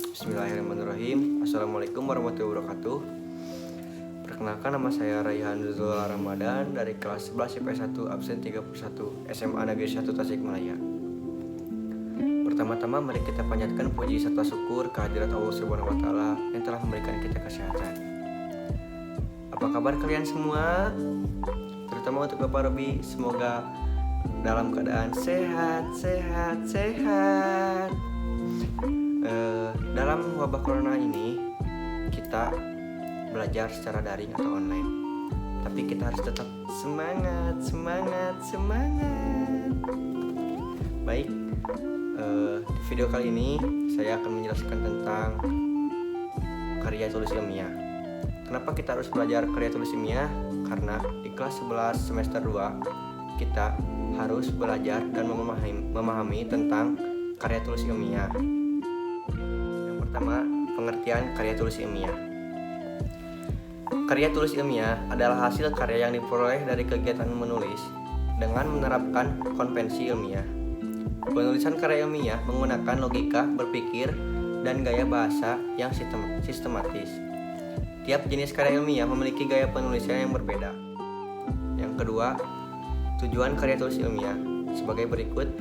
Bismillahirrahmanirrahim. Assalamualaikum warahmatullahi wabarakatuh. Perkenalkan, nama saya Raihan Zul Ramadan dari kelas 11 IPS 1 absen 31 SMA Negeri 1 Tasikmalaya. Pertama-tama mari kita panjatkan puji serta syukur kehadirat Allah Subhanahu wa taala yang telah memberikan kita kesehatan. Apa kabar kalian semua? Terutama untuk Bapak Robi, semoga dalam keadaan sehat. Dalam wabah corona ini kita belajar secara daring atau online, tapi kita harus tetap semangat. Baik, di video kali ini saya akan menjelaskan tentang karya tulis ilmiah. Kenapa kita harus belajar karya tulis ilmiah? Karena di kelas 11 semester 2 kita harus belajar dan memahami tentang karya tulis ilmiah. Yang pertama, pengertian karya tulis ilmiah. Karya tulis ilmiah adalah hasil karya yang diperoleh dari kegiatan menulis dengan menerapkan konvensi ilmiah. Penulisan karya ilmiah menggunakan logika berpikir dan gaya bahasa yang sistematis. Tiap jenis karya ilmiah memiliki gaya penulisan yang berbeda. Yang kedua, tujuan karya tulis ilmiah sebagai berikut.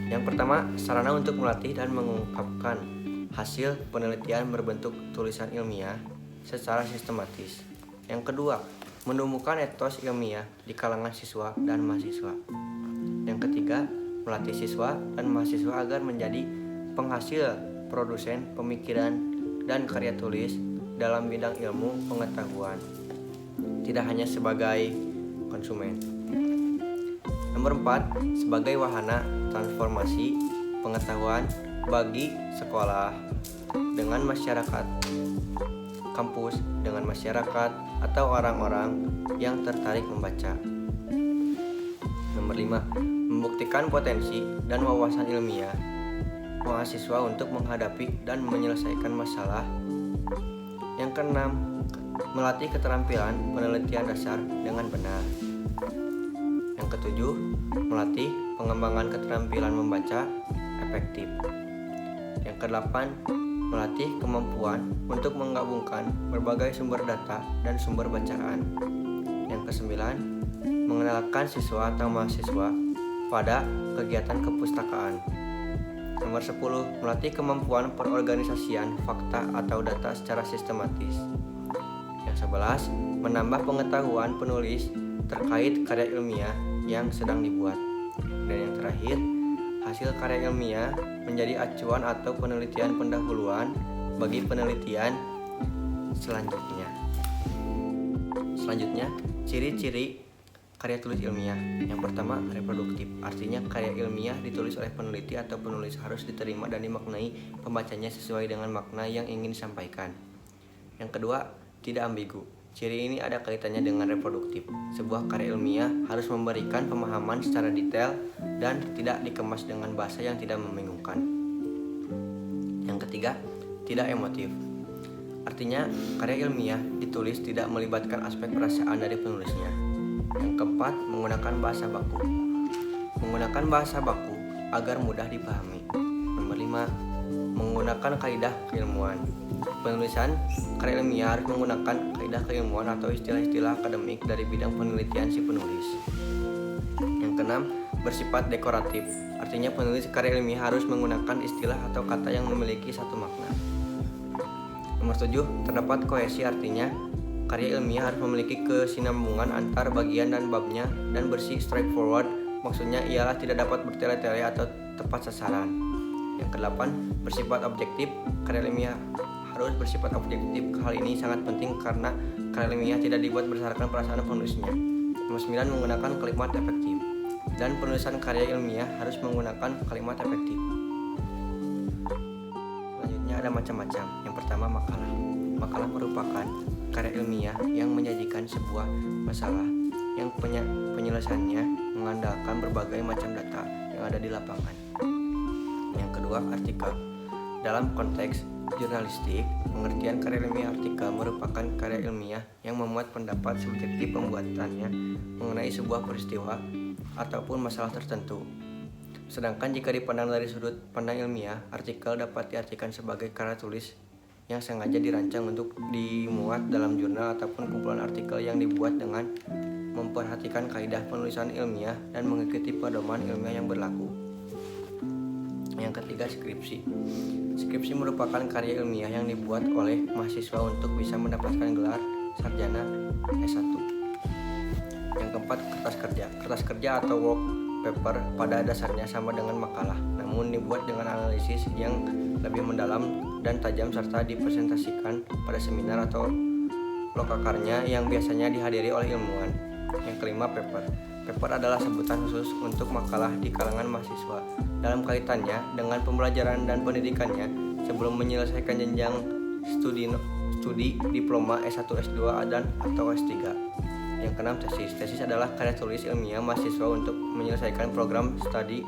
Yang pertama, sarana untuk melatih dan mengungkapkan hasil penelitian berbentuk tulisan ilmiah secara sistematis. Yang kedua, menumbuhkan etos ilmiah di kalangan siswa dan mahasiswa. Yang ketiga, melatih siswa dan mahasiswa agar menjadi penghasil, produsen, pemikiran, dan karya tulis dalam bidang ilmu pengetahuan, tidak hanya sebagai konsumen. Nomor 4, sebagai wahana transformasi pengetahuan bagi sekolah dengan masyarakat, kampus dengan masyarakat atau orang-orang yang tertarik membaca. Nomor 5, membuktikan potensi dan wawasan ilmiah mahasiswa untuk menghadapi dan menyelesaikan masalah. Yang keenam, melatih keterampilan penelitian dasar dengan benar. Yang ketujuh, melatih pengembangan keterampilan membaca efektif. Yang kedelapan, melatih kemampuan untuk menggabungkan berbagai sumber data dan sumber bacaan. Yang kesembilan, mengenalkan siswa atau mahasiswa pada kegiatan kepustakaan. Nomor 10, melatih kemampuan perorganisasian fakta atau data secara sistematis. Yang 11, menambah pengetahuan penulis terkait karya ilmiah yang sedang dibuat. Dan yang terakhir, hasil karya ilmiah menjadi acuan atau penelitian pendahuluan bagi penelitian selanjutnya. Selanjutnya, ciri-ciri karya tulis ilmiah. Yang pertama, reproduktif. Artinya karya ilmiah ditulis oleh peneliti atau penulis harus diterima dan dimaknai pembacanya sesuai dengan makna yang ingin disampaikan. Yang kedua, tidak ambigu. Ciri ini ada kaitannya dengan reproduktif. Sebuah karya ilmiah harus memberikan pemahaman secara detail dan tidak dikemas dengan bahasa yang tidak membingungkan. Yang ketiga, tidak emotif. Artinya, karya ilmiah ditulis tidak melibatkan aspek perasaan dari penulisnya. Yang keempat, menggunakan bahasa baku. Menggunakan bahasa baku agar mudah dipahami. Nomor 5, menggunakan kaidah keilmuan. Penulisan karya ilmiah harus menggunakan kaidah keilmuan atau istilah-istilah akademik dari bidang penelitian si penulis. Yang keenam, bersifat dekoratif. Artinya penulis karya ilmiah harus menggunakan istilah atau kata yang memiliki satu makna. Nomor 7, terdapat kohesi. Artinya karya ilmiah harus memiliki kesinambungan antar bagian dan babnya dan bersih straightforward. Maksudnya ialah tidak dapat bertele-tele atau tepat sasaran. Yang ke-8, bersifat objektif. Karya ilmiah harus bersifat objektif. Hal ini sangat penting karena karya ilmiah tidak dibuat berdasarkan perasaan penulisnya. Nomor 9, menggunakan kalimat efektif. Dan penulisan karya ilmiah harus menggunakan kalimat efektif. Selanjutnya ada macam-macam. Yang pertama, makalah. Makalah merupakan karya ilmiah yang menyajikan sebuah masalah yang penyelesaiannya mengandalkan berbagai macam data yang ada di lapangan. Yang kedua, artikel. Dalam konteks jurnalistik, pengertian karya ilmiah artikel merupakan karya ilmiah yang memuat pendapat subjektif pembuatannya mengenai sebuah peristiwa ataupun masalah tertentu. Sedangkan jika dipandang dari sudut pandang ilmiah, artikel dapat diartikan sebagai karya tulis yang sengaja dirancang untuk dimuat dalam jurnal ataupun kumpulan artikel yang dibuat dengan memperhatikan kaidah penulisan ilmiah dan mengikuti pedoman ilmiah yang berlaku. Yang ketiga, skripsi. Skripsi merupakan karya ilmiah yang dibuat oleh mahasiswa untuk bisa mendapatkan gelar sarjana S1. Yang keempat, kertas kerja. Kertas kerja atau work paper pada dasarnya sama dengan makalah, namun dibuat dengan analisis yang lebih mendalam dan tajam serta dipresentasikan pada seminar atau lokakarnya yang biasanya dihadiri oleh ilmuwan. Yang kelima, paper. Paper adalah sebutan khusus untuk makalah di kalangan mahasiswa dalam kaitannya dengan pembelajaran dan pendidikannya sebelum menyelesaikan jenjang studi diploma S1, S2, dan atau S3. Yang keenam, tesis. Tesis adalah karya tulis ilmiah mahasiswa untuk menyelesaikan program studi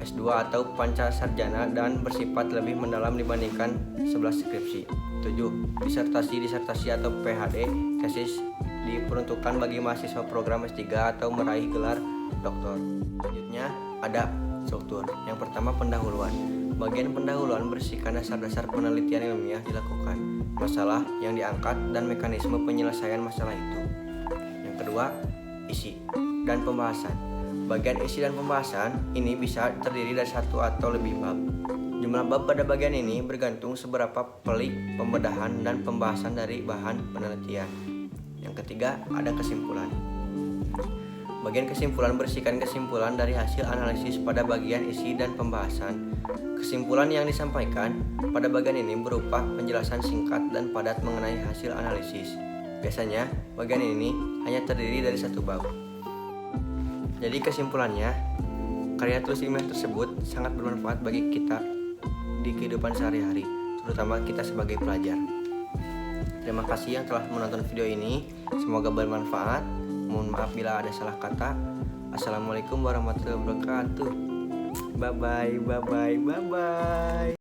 S2 atau panca sarjana dan bersifat lebih mendalam dibandingkan 11 skripsi. 7. Disertasi. Disertasi atau PhD. Tesis diperuntukkan bagi mahasiswa program S3 atau meraih gelar doktor. Selanjutnya ada struktur. Yang pertama, pendahuluan. Bagian pendahuluan berisikan dasar-dasar penelitian ilmiah dilakukan, masalah yang diangkat, dan mekanisme penyelesaian masalah itu. Yang kedua, isi dan pembahasan. Bagian isi dan pembahasan ini bisa terdiri dari satu atau lebih bab. Jumlah bab pada bagian ini bergantung seberapa pelik pembedahan dan pembahasan dari bahan penelitian. Yang ketiga, ada kesimpulan. Bagian kesimpulan berisikan kesimpulan dari hasil analisis pada bagian isi dan pembahasan. Kesimpulan yang disampaikan pada bagian ini berupa penjelasan singkat dan padat mengenai hasil analisis. Biasanya, bagian ini hanya terdiri dari satu bab. Jadi kesimpulannya, karya tulis ilmiah tersebut sangat bermanfaat bagi kita di kehidupan sehari-hari, terutama kita sebagai pelajar. Terima kasih yang telah menonton video ini, semoga bermanfaat. Mohon maaf bila ada salah kata. Assalamualaikum warahmatullahi wabarakatuh. Bye bye.